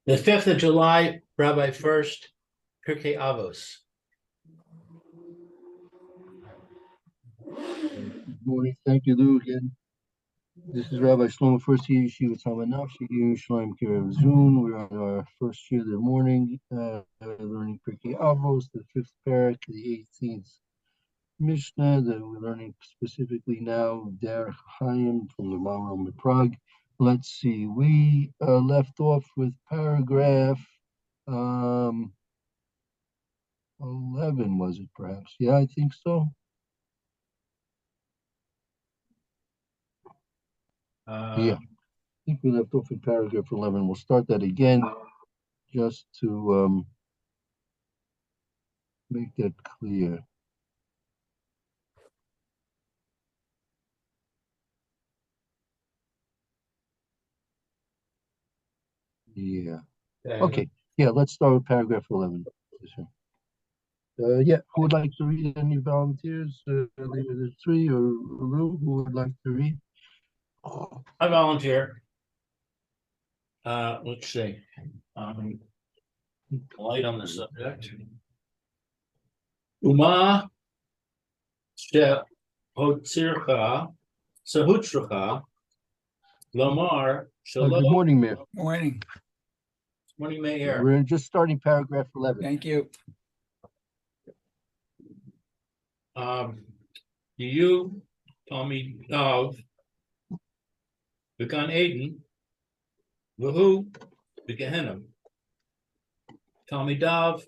The 5th of July, Rabbi Furst, Pierke Avos. Good morning. Thank you, Lou, again. This is Rabbi Shlomo Furst, Yeshiva Talmud Nafshi, Yerushalayim Kirev Zun. We're on our first year of the morning, learning Pirkei Avos, the 5th parak, the 18th Mishnah, that we're learning specifically now, Derech Chaim from the Maharal of Prague. Let's see, we left off with paragraph 11, was it perhaps? Yeah, I think so. Yeah, I think we left off in paragraph 11. We'll start that again just to make that clear. Yeah. Okay. Yeah, let's start with paragraph 11. Yeah, who would like to read? Any volunteers? Either three or Lou, who would like to read? I volunteer. Let's see. Light on the subject. Uma shehotzircha sahutzricha lomar Good shalom. morning, Mayor. Morning. Morning, Mayor. We're just starting paragraph 11. Thank you. You Tommy Dov Began Aiden Vahu Begahenim Tommy Dov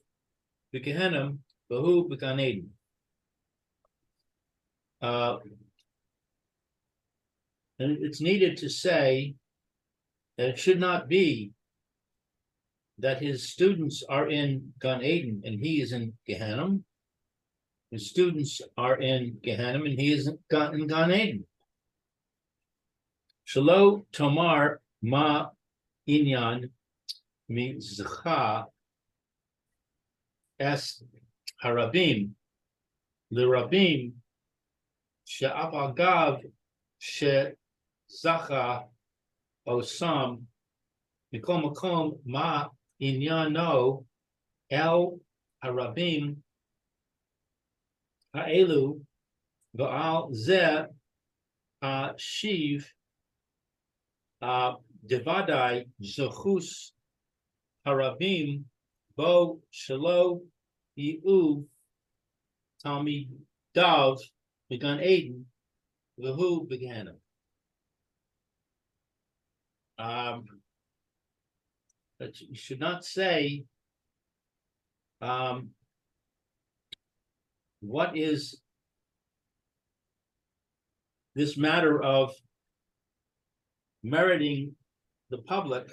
Begahenim Vahu Began Aiden. And it's needed to say that it should not be that his students are in Gan Eden and he is in Gehenna. His students are in Gehenna and he is in Gan Eden. Shalo Tomar Ma Inyan Mi Zcha Es Harabim Lirabim She'avagav She'zacha Osam Mikol Makom Ma Inyano El Harabim Ha'elu Va'al Zeh Shiv Devadai Zochus Harabim Bo Shalo Yu Tommy Dov Began Aiden Vahu Began. But you should not say what is this matter of meriting the public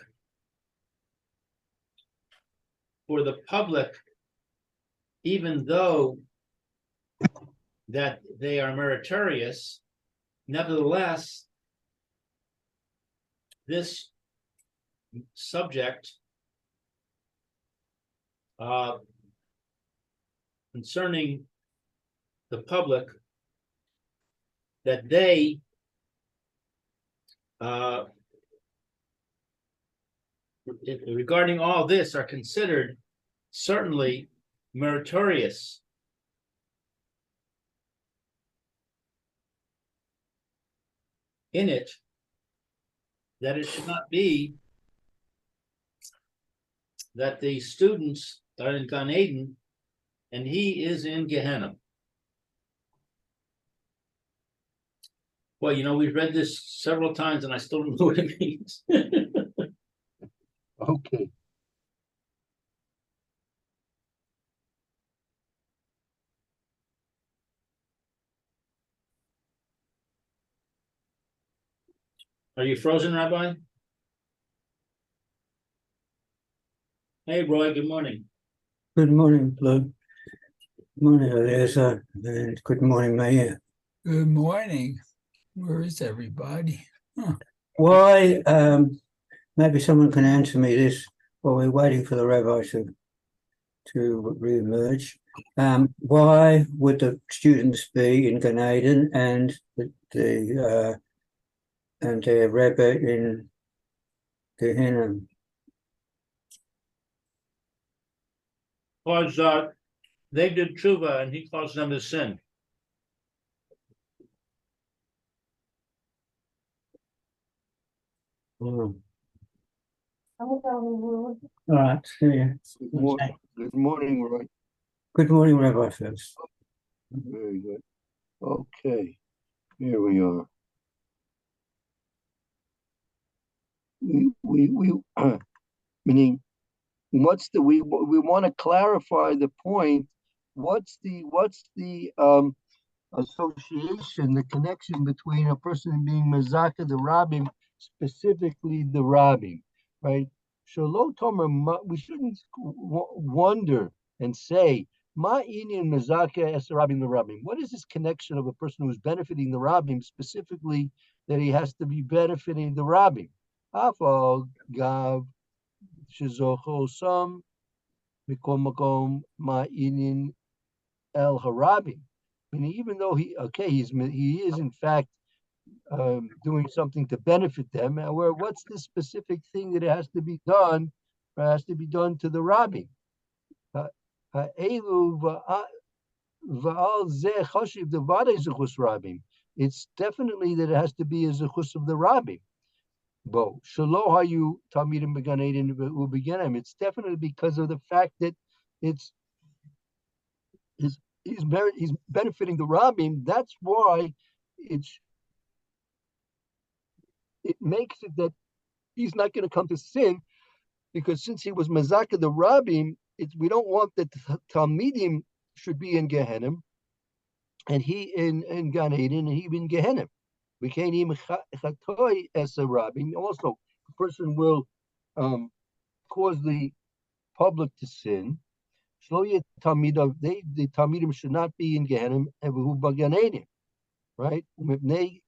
for the public, even though that they are meritorious. Nevertheless, this subject concerning the public, that they regarding all this are considered certainly meritorious. In it, that it should not be that the students are in Gan Eden and he is in Gehenna. Well, we've read this several times and I still don't know what it means. Okay. Are you frozen, Rabbi? Hey, Roy, good morning. Good morning, Blue. Good morning, Eliezer, and good morning, Mayor. Good morning. Where is everybody? Why, maybe someone can answer me this while we're waiting for the rabbi to re-emerge. Why would the students be in Gan Eden and their rabbi in Gehenna? Because they did tshuva and he caused them to sin. All right, see you. Good morning, Roy. Good morning, Rabbi Furst. Very good. Okay, here we are. We meaning we want to clarify the point. What's the association, the connection between a person being Mazaka the Rabbim, specifically the Rabbim, right? Shalom Tomer, we shouldn't wonder and say, Ma inyan Mazaka es Rabbim the Rabbim. What is this connection of a person who's benefiting the Rabbim, specifically that he has to be benefiting the Rabbim? Afal Gav Shizocho Sam Mikom Makom Ma inyan El Harabim. And even though he is in fact doing something to benefit them, where what's the specific thing that has to be done, or has to be done to the Rabbi? It's definitely that it has to be a zechus of the Rabbi. It's definitely because of the fact that it's he's benefiting the Rabbim. That's why it makes it that he's not going to come to sin, because since he was Mazaka the Rabbim, we don't want that the Talmidim should be in Gehenna, and he in Gan Eden, and he in Gehenna. We can't even chatoi as a Rabbim. Also, a person will cause the public to sin. The Talmidim should not be in Gehenna, and who Gan Eden, right? Rabbi,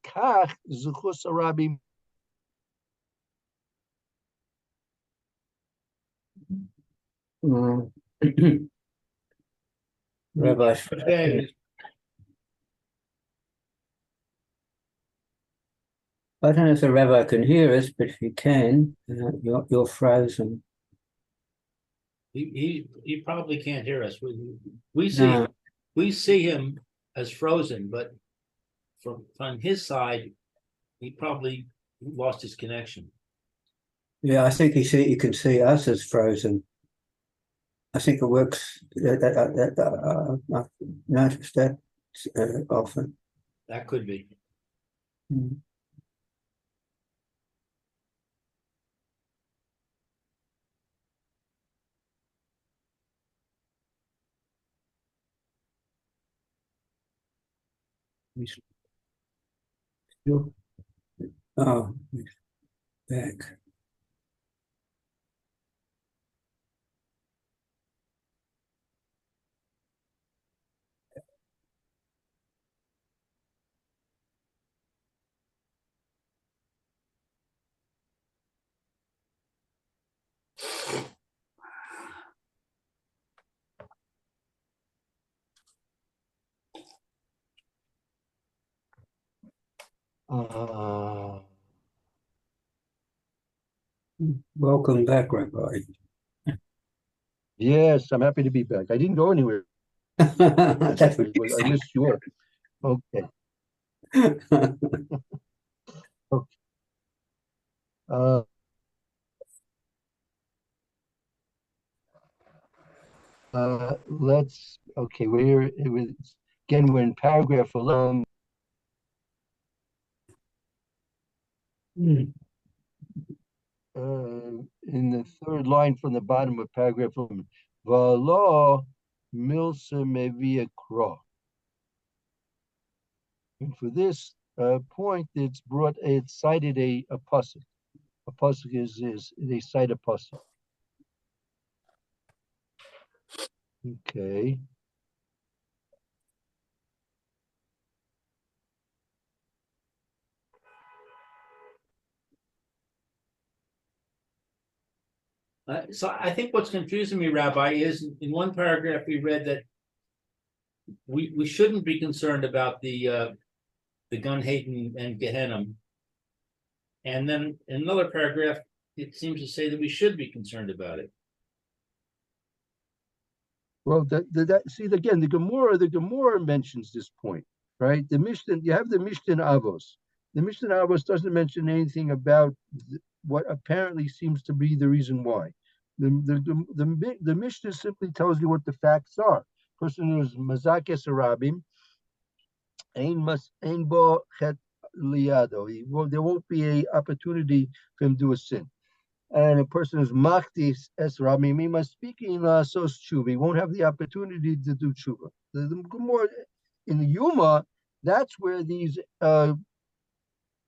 Okay. I don't know if the rabbi can hear us, but if you can, you're frozen. He probably can't hear us. We No. see him as frozen, but from his side, he probably lost his connection. Yeah, I think he can see us as frozen. I think it works. I've noticed that often. That could be. Mm. Still, oh, he's back. Welcome back, Rabbi. Yes, I'm happy to be back. I didn't go anywhere. That's what you I missed you. Okay. Okay. Let's. Okay, we're in paragraph 11. Mm. In the third line from the bottom of paragraph 11. V'lo milsa mevia kro. And for this point, it's cited a pasuk. A pasuk is they cite a pasuk. Okay. So I think what's confusing me, Rabbi, is in one paragraph we read that we shouldn't be concerned about the Gan Hayden and Gehenna, and then in another paragraph it seems to say that we should be concerned about it. Well, see again, the Gemara mentions this point, right? The Mishnah, you have the Mishnah Avos. The Mishnah Avos doesn't mention anything about what apparently seems to be the reason why. The Mishnah simply tells you what the facts are. Person who is mazakes arabim, ein bo chet liado. There won't be a opportunity for him to do a sin. And a person is maktis es ramimima speaking sos tshuva. He won't have the opportunity to do tshuva. The Gemara in the Yuma, that's where these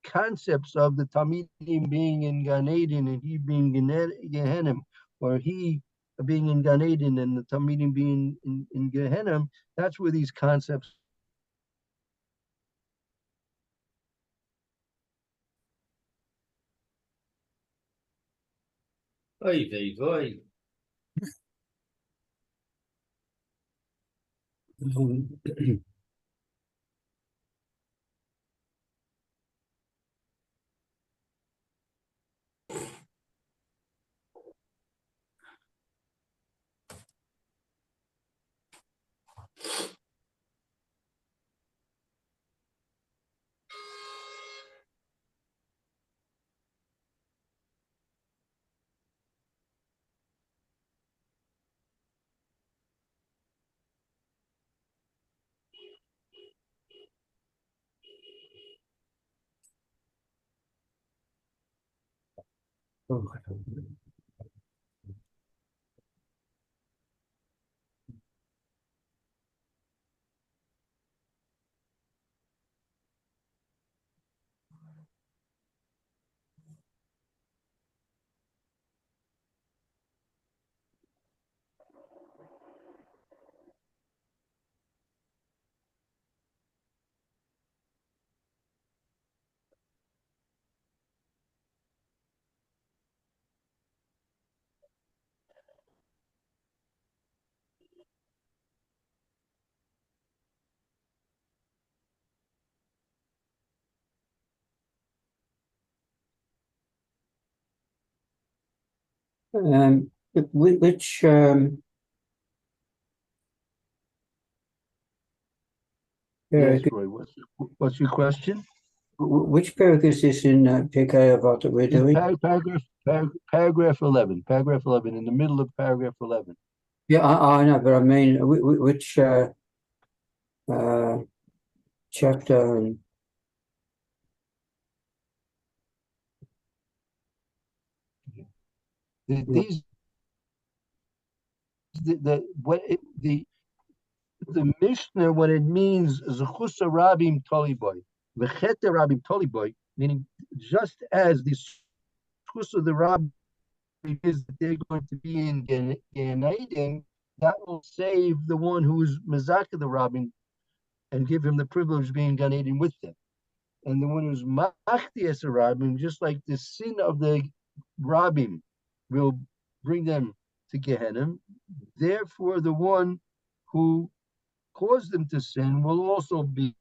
concepts of the Talmidim being in Gan Eden and he being in Gehenna, or he being in Gan Eden and the Talmidim being in Gehenna, that's where these concepts. Oy vey voy. Which Yes, Roy. What's your question? which paragraph is this in Pierke Avos that we're doing? Paragraph 11. Paragraph 11. In the middle of paragraph 11. Yeah, I know, but I mean, which chapter and These the Mishnah, when it means Zechusa Rabim Toliboy, Vechete Rabim Toliboy, meaning just as the Zechusa of the Rabim is that they're going to be in Gan Eden, that will save the one who's Mazaka the Rabim and give him the privilege of being Gan Eden with them. And the one who's Machtias Rabim, just like the sin of the Rabim will bring them to Gehenna, therefore the one who caused them to sin will also be.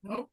Nope.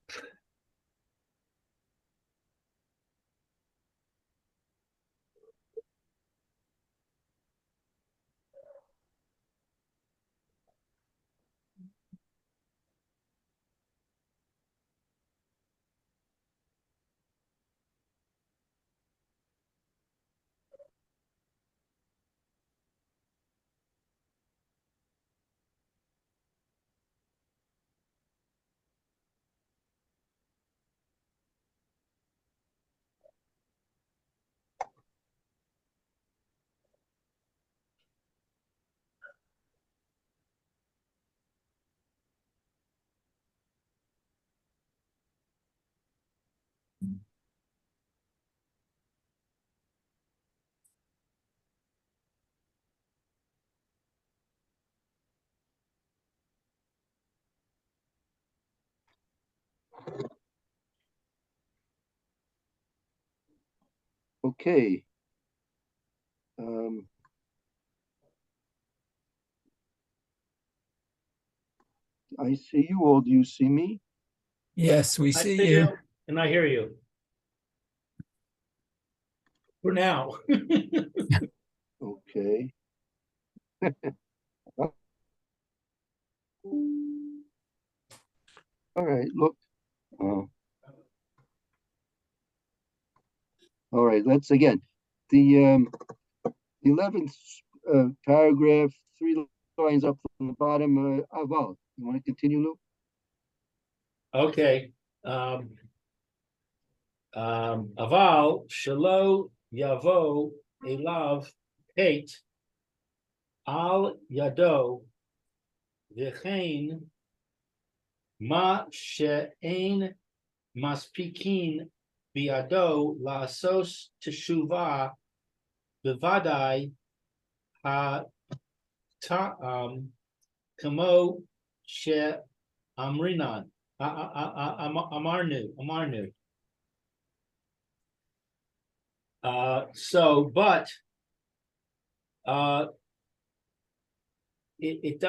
Okay. I see you all. Do you see me? Yes, we I see see you. you and I hear you. For now. Okay. All right, look. Uh, all right, let's again. The 11th paragraph, 3 lines up from the bottom. Aval. You want to continue, Lou? Okay. Aval shelo yavo elav hate al yado v'chein ma she'ein maspikin biado la'asos teshuvah b'vadai ha kamo she'amrinan amarnu. But it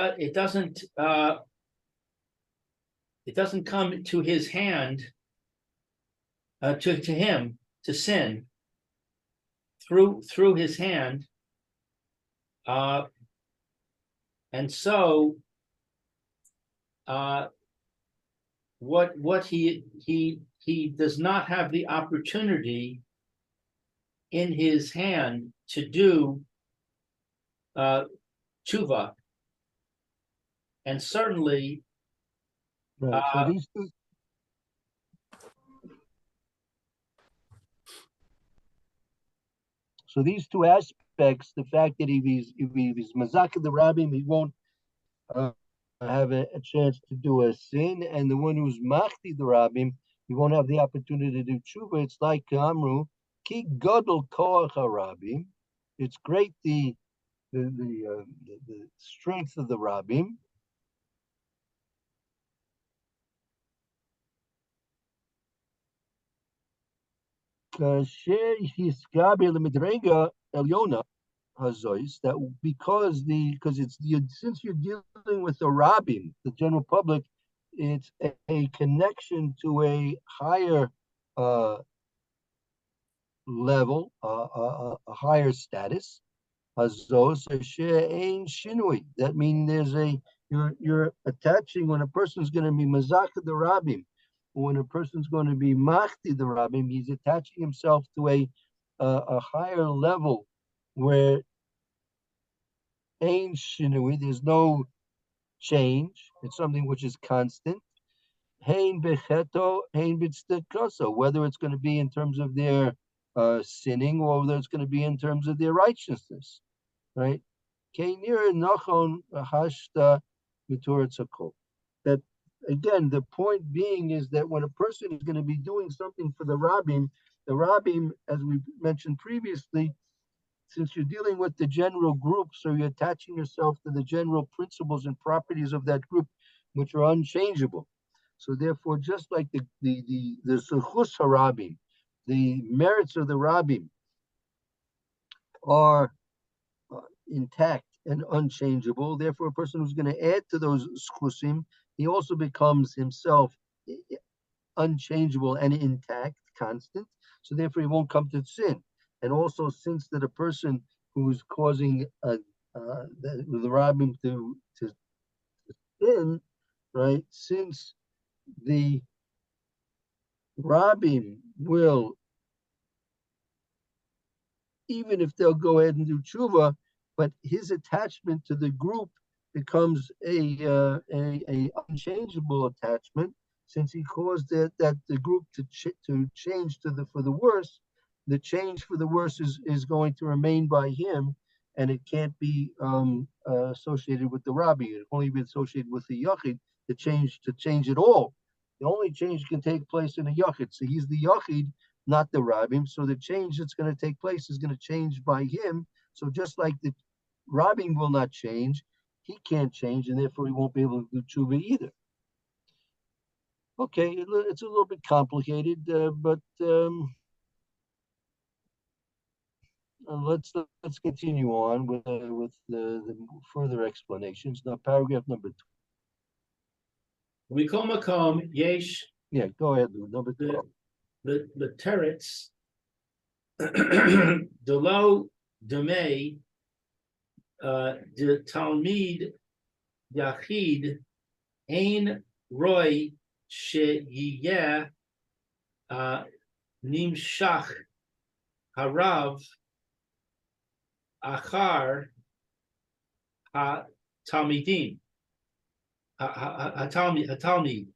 doesn't come to his hand to him to sin through his hand, and so what he does not have the opportunity in his hand to do tshuva, and certainly Right. So these two aspects, the fact that if he's mazaka the rabbim, he won't have a chance to do a sin, and the one who's machti the rabbim, he won't have the opportunity to do tshuva. It's like Amru, ki gadol koach harabim. It's great the strength of the rabbim. Kasher hisgabe lemidrega elyona hazois, that because it's since you're dealing with the rabbim, the general public, it's a connection to a higher level, a higher status. Hazos ein shinui. That means you're attaching when a person's going to be mazaka the rabbim, when a person's going to be machti the rabbim, he's attaching himself to a higher level where ein shinui, there's no change. It's something which is constant. Hein becheto, hein b'tzedekaso, whether it's going to be in terms of their sinning or whether it's going to be in terms of their righteousness, right? That again, the point being is that when a person is going to be doing something for the rabbim, as we mentioned previously, since you're dealing with the general group, so you're attaching yourself to the general principles and properties of that group, which are unchangeable. So therefore, just like the Suchus Harabim, the merits of the Rabbim are intact and unchangeable. Therefore, a person who's going to add to those Schusim, he also becomes himself unchangeable and intact, constant. So therefore, he won't come to sin. And also, since that a person who's causing the rabbim to sin, right? Since the rabbim will, even if they'll go ahead and do tshuva, but his attachment to the group becomes a unchangeable attachment, since he caused that the group to change for the worse. The change for the worse is going to remain by him, and it can't be associated with the rabbi. It can only be associated with the yachid to change it all. The only change can take place in a yachid. So he's the yachid, not the rabbim. So the change that's going to take place is going to change by him. So just like the rabbim will not change, he can't change, and therefore he won't be able to do tshuva either. Okay, it's a little bit complicated, but let's continue on with the further explanations. Now, paragraph number two. Wiko makom yesh Yeah, go ahead, Lou. Number the 12. the teretz delo demei de talmid yachid ein roy sheyeh nimshach harav achar ha talmidim ha talmid.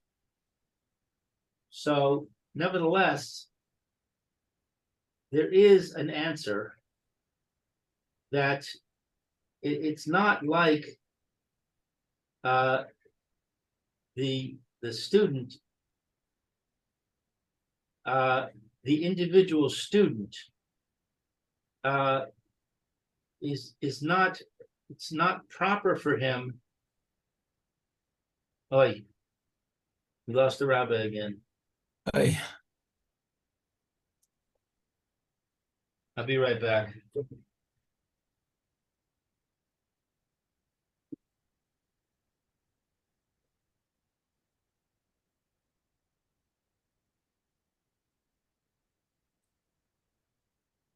So, nevertheless, there is an answer that it's not like the student, the individual student is not, it's not proper for him. Oh, we lost the rabbi again. I, I'll be right back.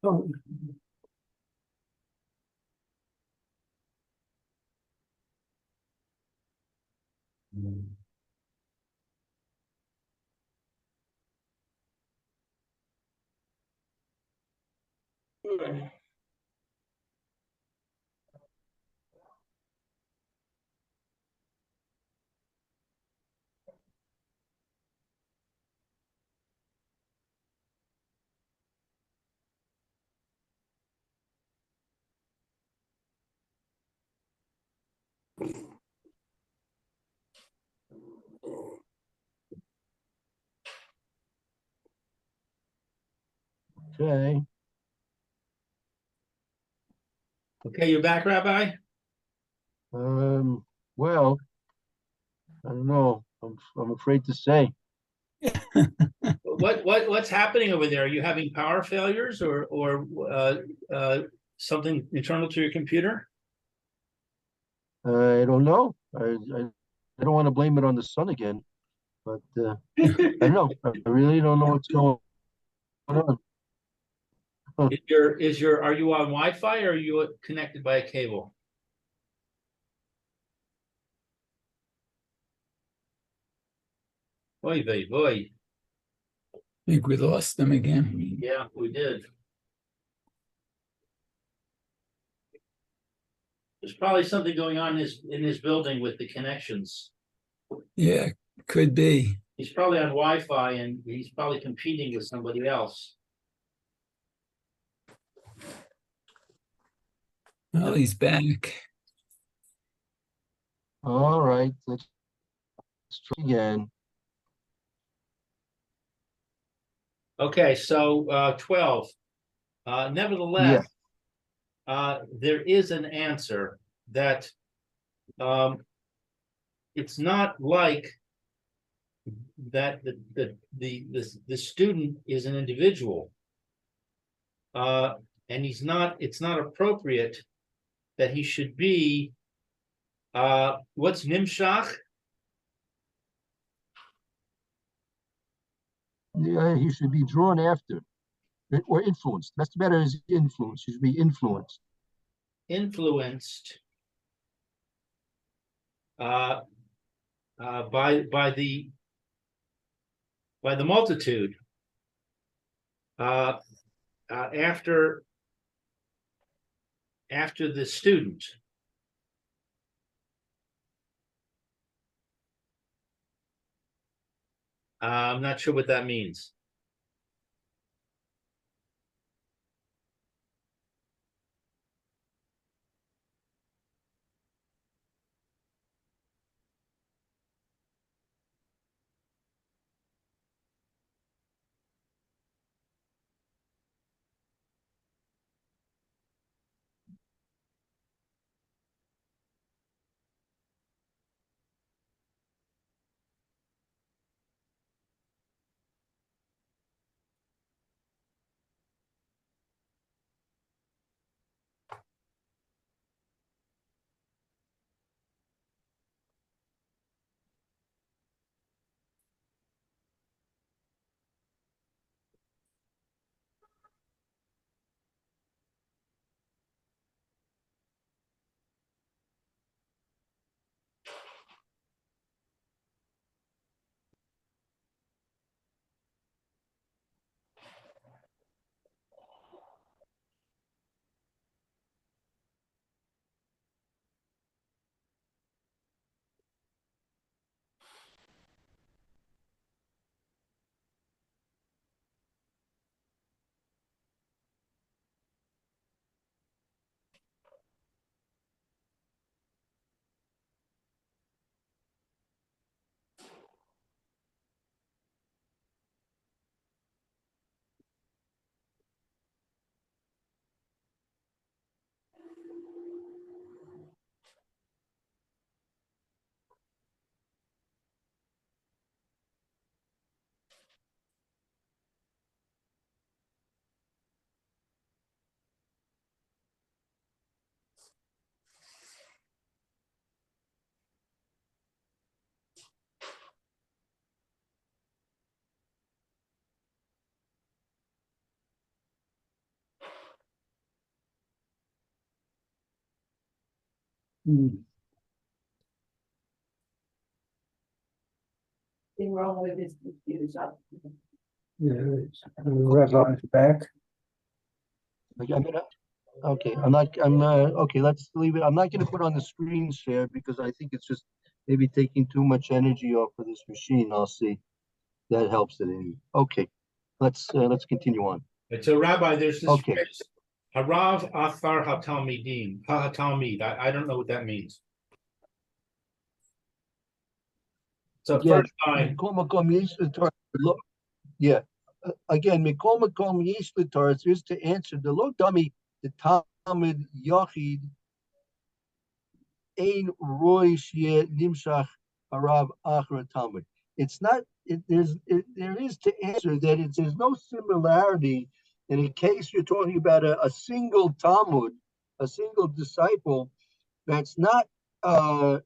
Oh, Okay. Okay, you're back, Rabbi? Well, I don't know. I'm afraid to say. What's happening over there? Are you having power failures or something internal to your computer? I don't know. I don't want to blame it on the sun again, but I don't know. I really don't know what's going on. Are you on Wi-Fi or are you connected by a cable? Oy vey boy. think we lost them again. Yeah, we did. There's probably something going on in his building with the connections. Yeah, could be. He's probably on Wi-Fi and he's probably competing with somebody else. Well, he's back. All right, let's try again. Okay, so 12. Nevertheless, there is an answer that it's not like that the student is an individual. And it's not appropriate that he should be what's nimshach? Yeah, he should be drawn after or influenced. That's better as influence. He should be influenced. Influenced by the multitude after the student. I'm not sure what that means. Hmm. Thing wrong with his computer. Yeah, Rabbi's back. Okay, okay, okay, let's leave it. I'm not gonna put on the screen share because I think it's just maybe taking too much energy off of this machine. I'll see. That helps it any. Okay, let's continue on. And so Rabbi, there's this Okay. phrase, Harav Achar HaTalmidim, HaTalmid. I don't know what that means. So Again, first time, Mikol Makom Yesh L'Torah, yeah. Again, Mikol Makom Yesh L'Torah is to answer the lo dummy, the Talmud Yachid Ein Roy Shye Nimshach Harav Achar Talmud. It's not. There is to answer that there's no similarity. And in case you're talking about a single Talmud, a single disciple, that's not uh,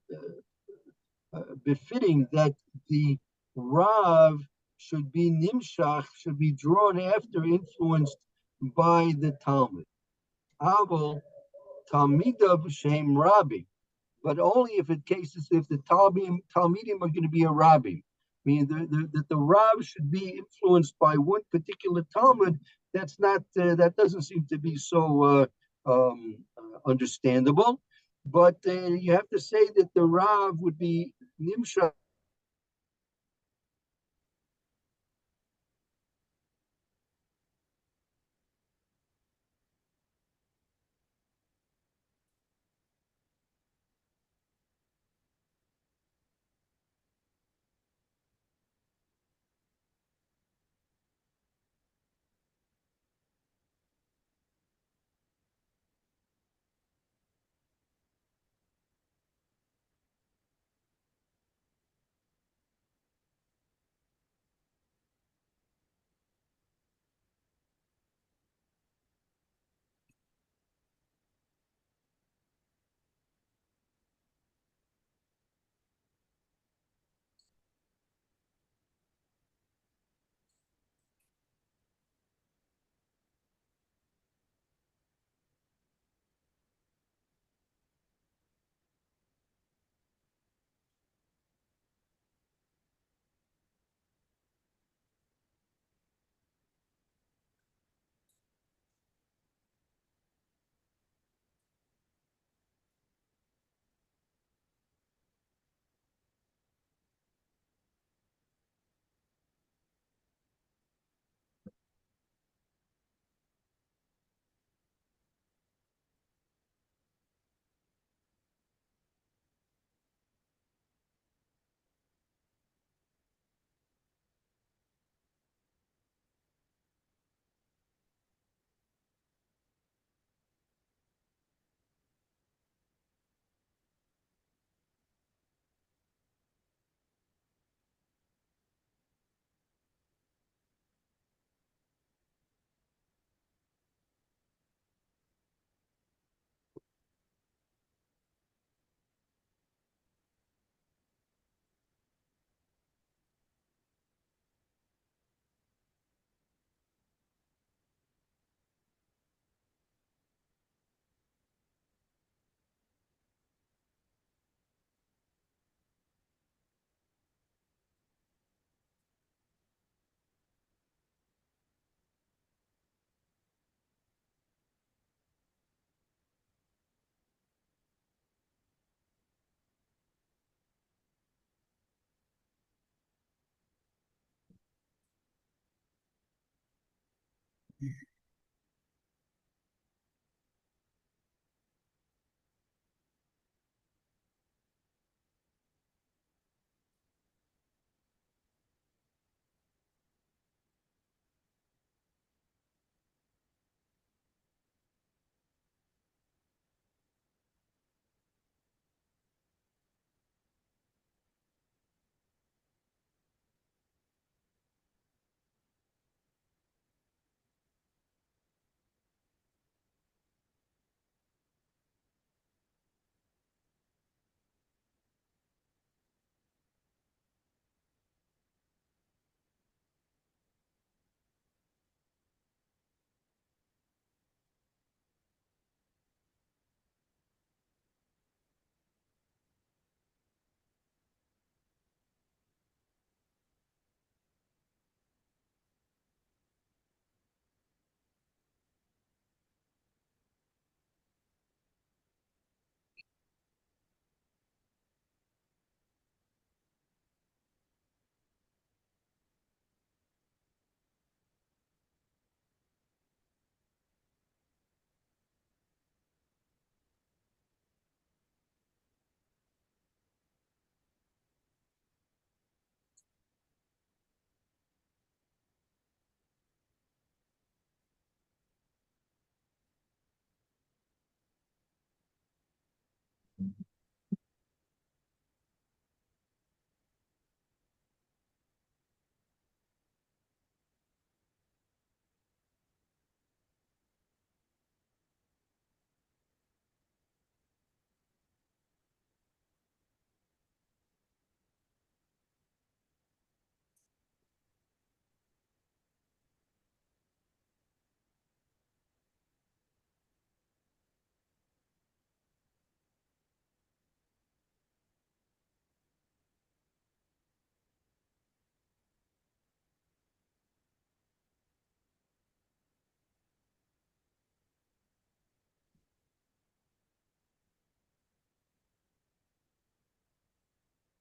befitting that the Rav should be Nimshach, should be drawn after, influenced by the Talmud. Aval Talmidav Shem Rabbi, but only if the Talmidim are going to be a Rabbi. Meaning that the Rav should be influenced by one particular Talmud. That's not that doesn't seem to be so understandable. But you have to say that the Rav would be Nimshach.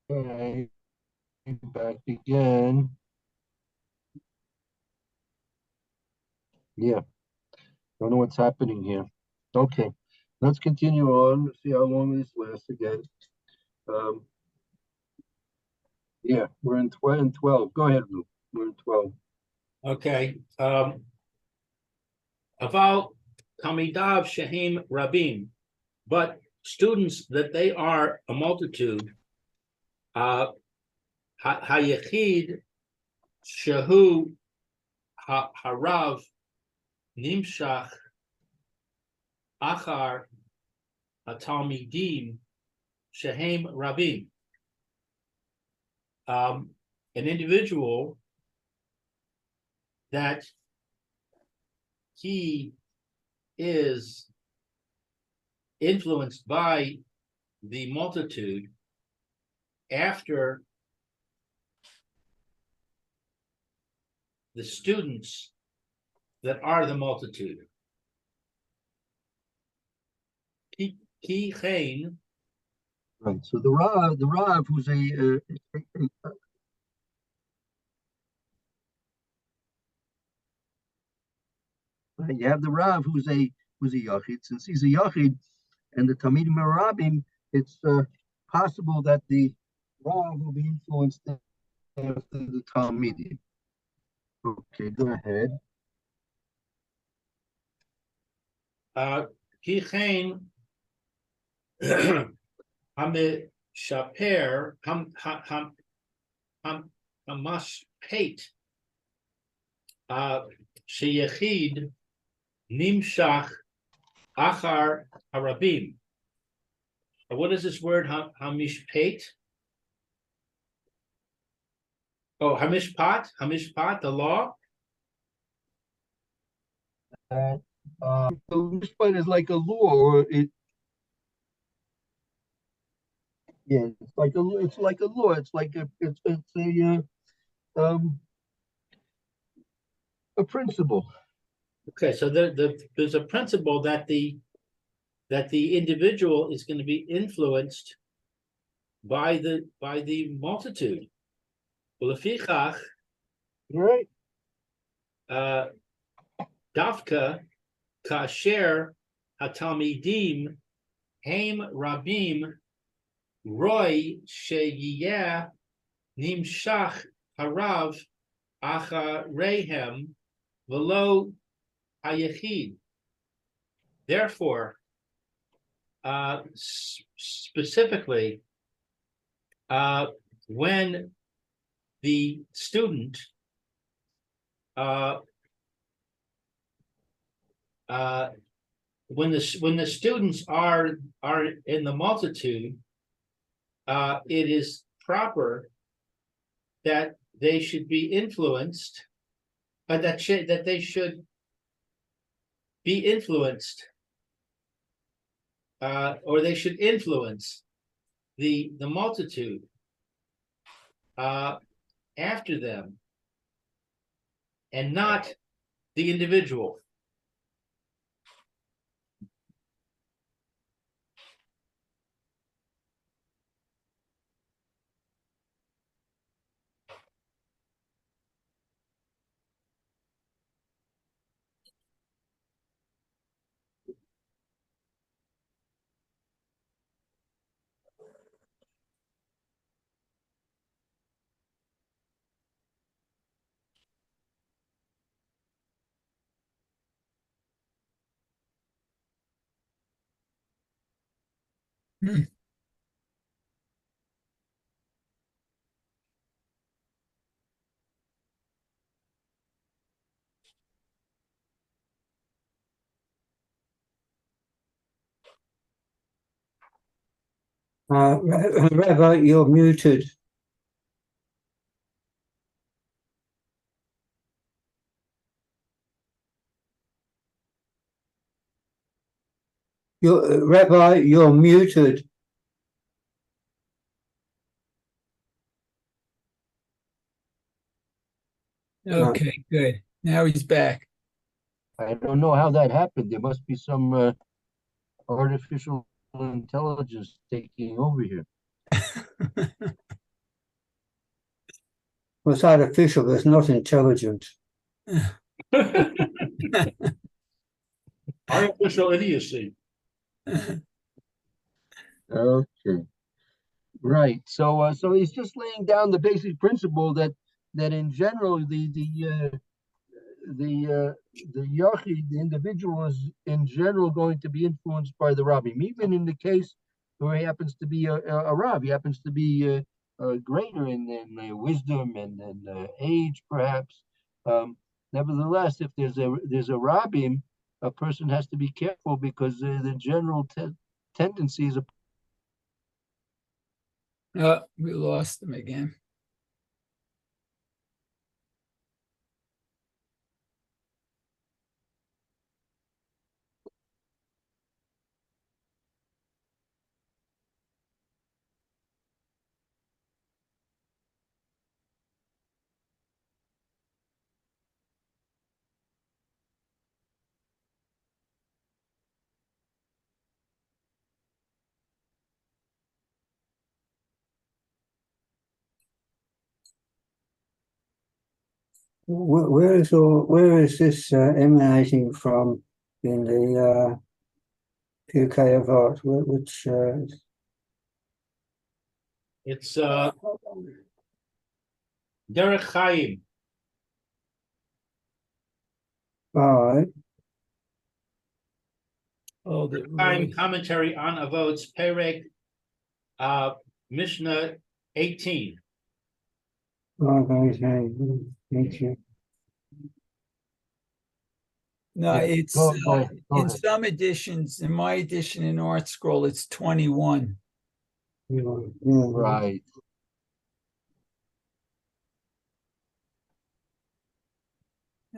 Okay, back again. Yeah, don't know what's happening here. Okay, let's continue on. See how long this lasts again. Um, yeah, we're in 12. Go ahead, Lou. We're in 12. Okay, Aval Tamidav Shahim Rabim, but students that they are a multitude, Hayechid Shahu Harav Nimshach Achar Atalmidim Shehem Rabim. An individual that he is influenced by the multitude after the students that are the multitude. Ki Chain, Right. So the Rav, who's right, you have the Rav who's a Yachid. Since he's a Yachid, and the Talmidim Merabim, it's possible that the Rav will be influenced after the Talmidim. Okay, go ahead. Ki Chain Shaper Hamashpet Sheyechid Nimshach Achar Harabim. What is this word? Hamishpet? Oh, Hamishpat, the law. So this one is like a law, or it. Yeah, it's like a law. It's like a law. It's like a principle. Okay, so there's a principle that the individual is going to be influenced by the multitude. Ulefichach, Right. Dafka kasher hatalmidim haim rabim roy sheyiyeh nimshach harav acharehem velo hayechid. Therefore, specifically, when the student when the students are in the multitude, it is proper that they should be influenced, that they should be influenced, or they should influence the multitude after them, and not the individual. Hmm. Rabbi, you're muted. Rabbi, you're muted. Okay, good. Now he's back. I don't know how that happened. There must be some artificial intelligence taking over here. Well, it's artificial, but it's not intelligent. Artificial idiocy. Okay. Right. So he's just laying down the basic principle that in general the yachid, the individual, is in general going to be influenced by the rabbim, even in the case where he happens to be a rab. He happens to be greater in wisdom and age, perhaps. Nevertheless, if there's a rabbim, a person has to be careful because the general tendency is a. Oh, we lost him again. Where is this emanating from in the Pierke Avos? Which It's Derek Chaim, all right. Oh, the Chaim commentary on Avos, Perek, Mishnah 18. Okay, thank you. No, Yeah, it's go ahead. in some editions. In my edition in Art Scroll, it's 21. Yeah. Right.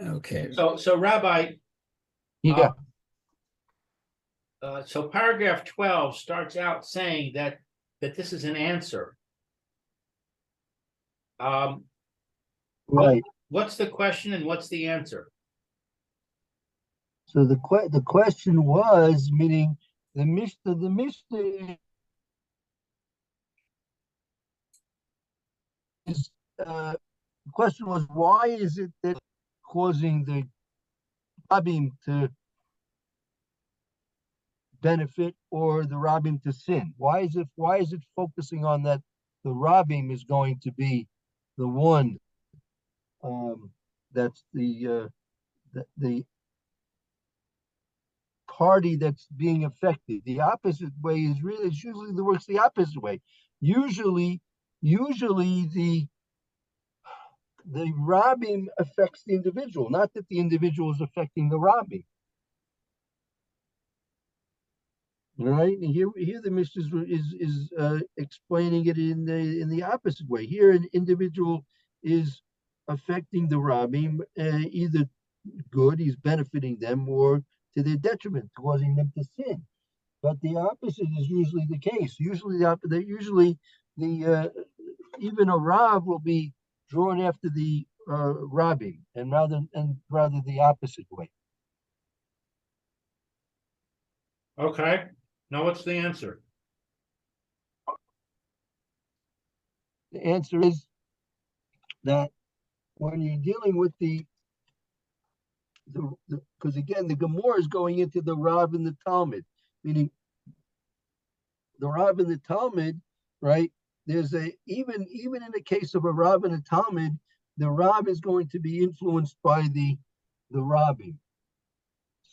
Okay. So Rabbi, Yeah. so paragraph 12 starts out saying that this is an answer. Right. What's the question and what's the answer? So the question was, meaning the Mishnah is the question was, why is it that causing the Rabbim to benefit or the Rabbim to sin? Why is it focusing on that the Rabbim is going to be the one that's the party that's being affected? The opposite way is really, it's usually the works the opposite way. Usually the Rabbim affects the individual, not that the individual is affecting the Rabbim. Right, and here the Mishnah is explaining it in the opposite way. Here, an individual is affecting the Rabbim, either good, he's benefiting them, or to their detriment, causing them to sin. But the opposite is usually the case. Usually the even a Rav will be drawn after the Rabbim, and rather the opposite way. Okay. Now what's the answer? The answer is that when you're dealing with because again the Gemara is going into the Rav and the Talmud, meaning the Rav and the Talmud, right? There's even in the case of a Rav and a Talmud, the Rav is going to be influenced by the Rabbim.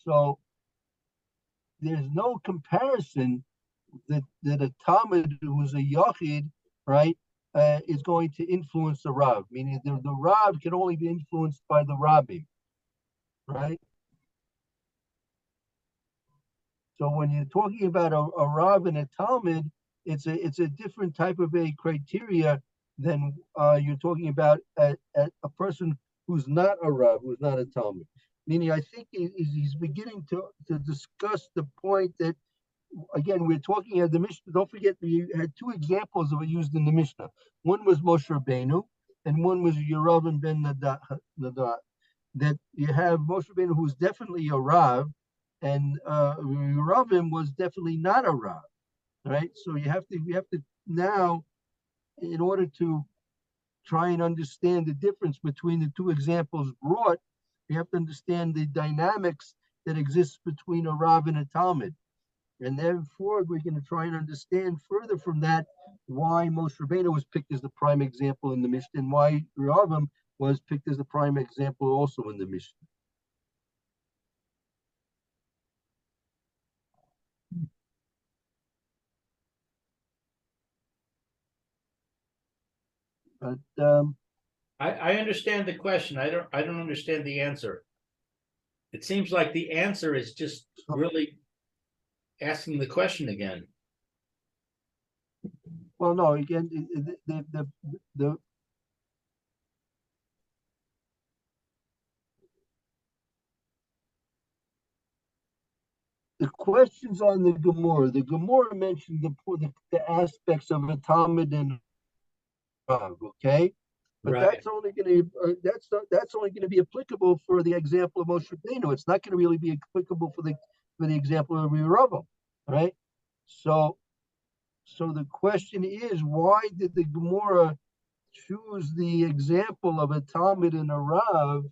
So there's no comparison that a Talmud who's a Yachid, right, is going to influence the Rav, meaning the Rav can only be influenced by the Rabbi, right? So when you're talking about a Rav and a Talmud, it's a different type of a criteria than you're talking about a person who's not a Rav, who's not a Talmud. Meaning, I think he's beginning to discuss the point that, again, we're talking at the Mishnah. Don't forget, we had two examples that were used in the Mishnah. One was Moshe Rabbeinu, and one was Yeravim ben Nadat. That you have Moshe Rabbeinu, who's definitely a Rav, and Yeravim was definitely not a Rav, right? So we have to now, in order to try and understand the difference between the two examples brought, we have to understand the dynamics that exists between a Rav and a Talmud. And therefore, we're going to try and understand further from that why Moshe Rabbeinu was picked as the prime example in the Mishnah, and why Yeravim was picked as the prime example also in the Mishnah. But I understand the question. I don't understand the answer. It seems like the answer is just really asking the question again. well, no, again, the questions on the Gemara mentioned the aspects of a Talmud and Rav, okay? But Right. that's only going to that's only going to be applicable for the example of Moshe Rabbeinu. It's not going to really be applicable for the example of Yeravim, right? So the question is, why did the Gemara choose the example of a Talmud and a Rav,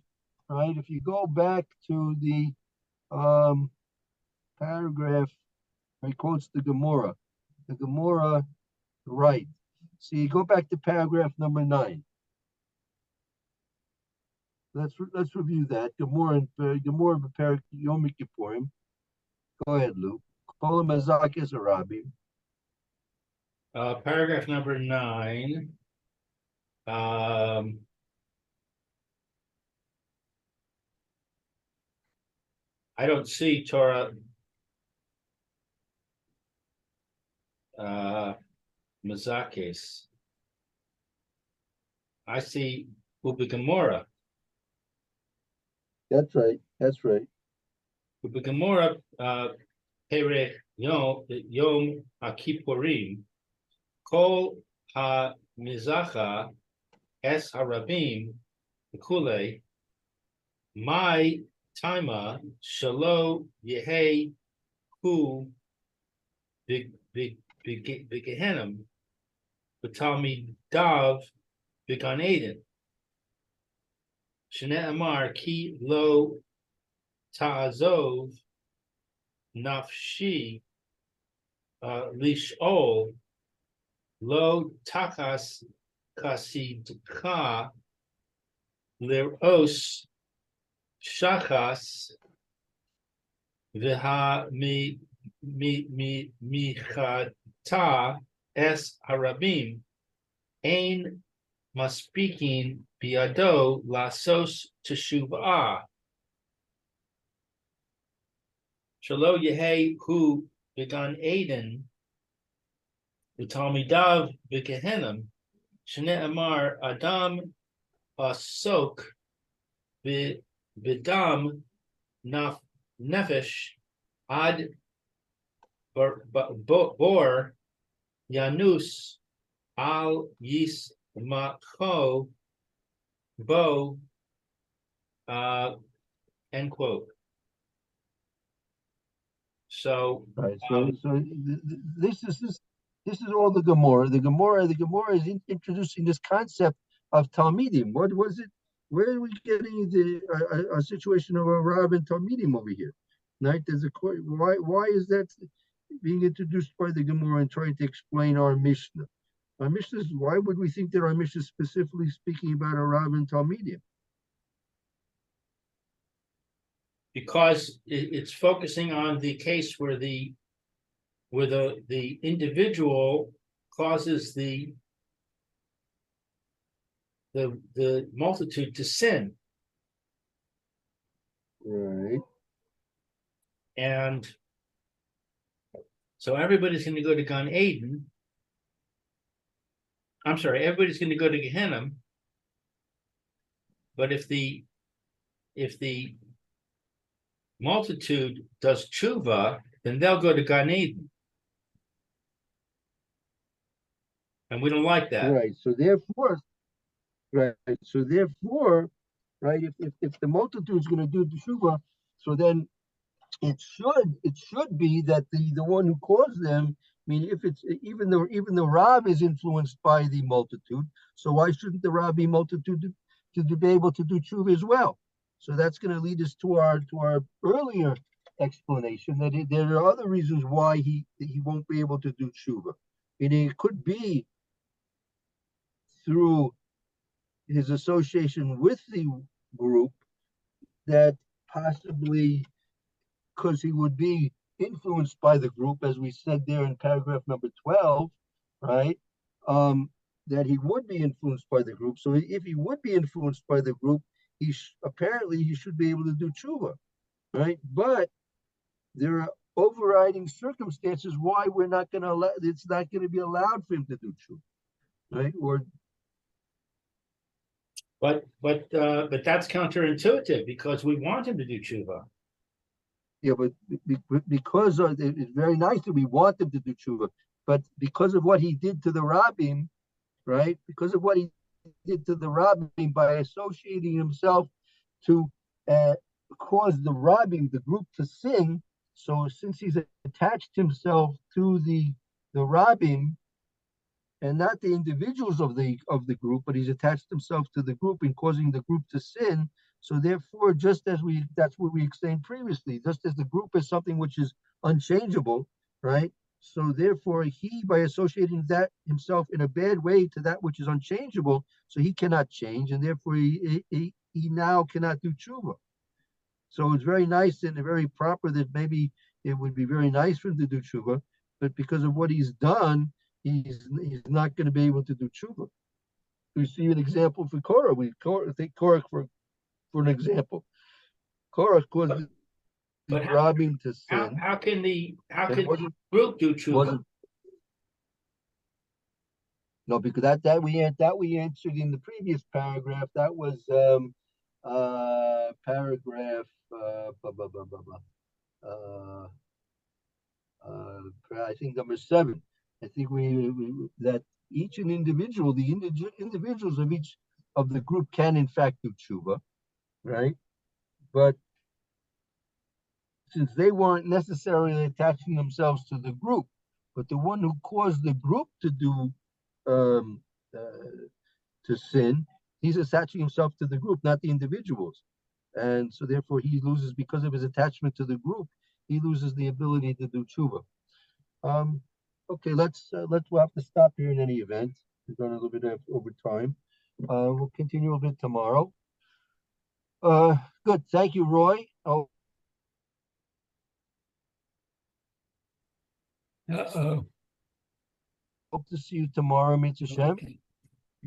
right? If you go back to the paragraph, it quotes the Gemara. The Gemara, right? So you go back to paragraph number 9. Let's review that. Gemara Pierke Yom Kippurim. Go ahead, Luke. Call him Azak as a Rabbi. Paragraph number 9. I don't see Torah Mazakes. I see Ubigamora. That's right. That's right. Ubigamora Perech Yom HaKippurim Kol HaMizacha Es HaRabim Kule My Taima Shalo Yehe Hu B'Gehenim B'Talmid Dav B'Gan Eden Shnei Amar Ki Lo Ta'azov Nafshi Lishol Lo Takas Kasidka Leros Shachas Viha Michata Es Harabim Ein Maspikin Biado Lasos Teshuvah Shalo Yehe Hu Began Eden Utalmidav Begehenim Shne Amar Adam Asok Bidam Nefesh Ad Bor Yanus Al Yis Macho Bo end quote. So Right. So this is all the Gemara. The Gemara is introducing this concept of Talmidim. What was it? Where are we getting a situation of a Rav and Talmidim over here? Right? There's why is that being introduced by the Gemara and trying to explain our Mishnah? Our Mishnah is, why would we think that our Mishnah is specifically speaking about a Rav and Talmidim? because it's focusing on the case where the where the individual causes the multitude to sin. Right. And so everybody's going to go to Gan Eden. I'm sorry, everybody's going to go to Gehenna. But if the multitude does tshuva, then they'll go to Gan Eden. And we don't like that. Right. So therefore, right. So therefore, right, if the multitude is going to do the tshuva, so then it should be that the one who caused them. I mean, if it's even the Rab is influenced by the multitude, so why shouldn't the Rab be multitude to be able to do tshuva as well? So that's going to lead us to our earlier explanation that there are other reasons why he won't be able to do tshuva. Meaning it could be through his association with the group that possibly because he would be influenced by the group, as we said there in paragraph number 12, right? That he would be influenced by the group. So if he would be influenced by the group, apparently he should be able to do tshuva, right? But there are overriding circumstances why we're not going to allow. It's not going to be allowed for him to do tshuva, right? But that's counterintuitive because we want him to do tshuva. Yeah, but because it's very nice that we want him to do tshuva, but because of what he did to the Rabbim, right? Because of what he did to the Rabbim by associating himself to cause the Rabbim, the group, to sin. So since he's attached himself to the Rabbim and not the individuals of the group, but he's attached himself to the group and causing the group to sin. So therefore, that's what we explained previously, just as the group is something which is unchangeable, right? So therefore, he, by associating that himself in a bad way to that which is unchangeable, so he cannot change, and therefore he now cannot do tshuva. So it's very nice and very proper that maybe it would be very nice for him to do tshuva, but because of what he's done, he's not going to be able to do tshuva. We see an example for Korah. Take Korah for an example. Korah caused the Rabbim to sin. How can the group do tshuva? No, because that we answered in the previous paragraph. That was paragraph I think number 7. I think we that each an individual, the individuals of each of the group can in fact do tshuva, right? But since they weren't necessarily attaching themselves to the group, but the one who caused the group to do to sin, he's attaching himself to the group, not the individuals, and so therefore he loses, because of his attachment to the group, he loses the ability to do tshuva. Okay, we'll have to stop here in any event. We've gone a little bit over time. We'll continue a bit tomorrow. Good. Thank you, Roy. Uh-oh. Hope to see you tomorrow, Mitzvah Shem. Okay.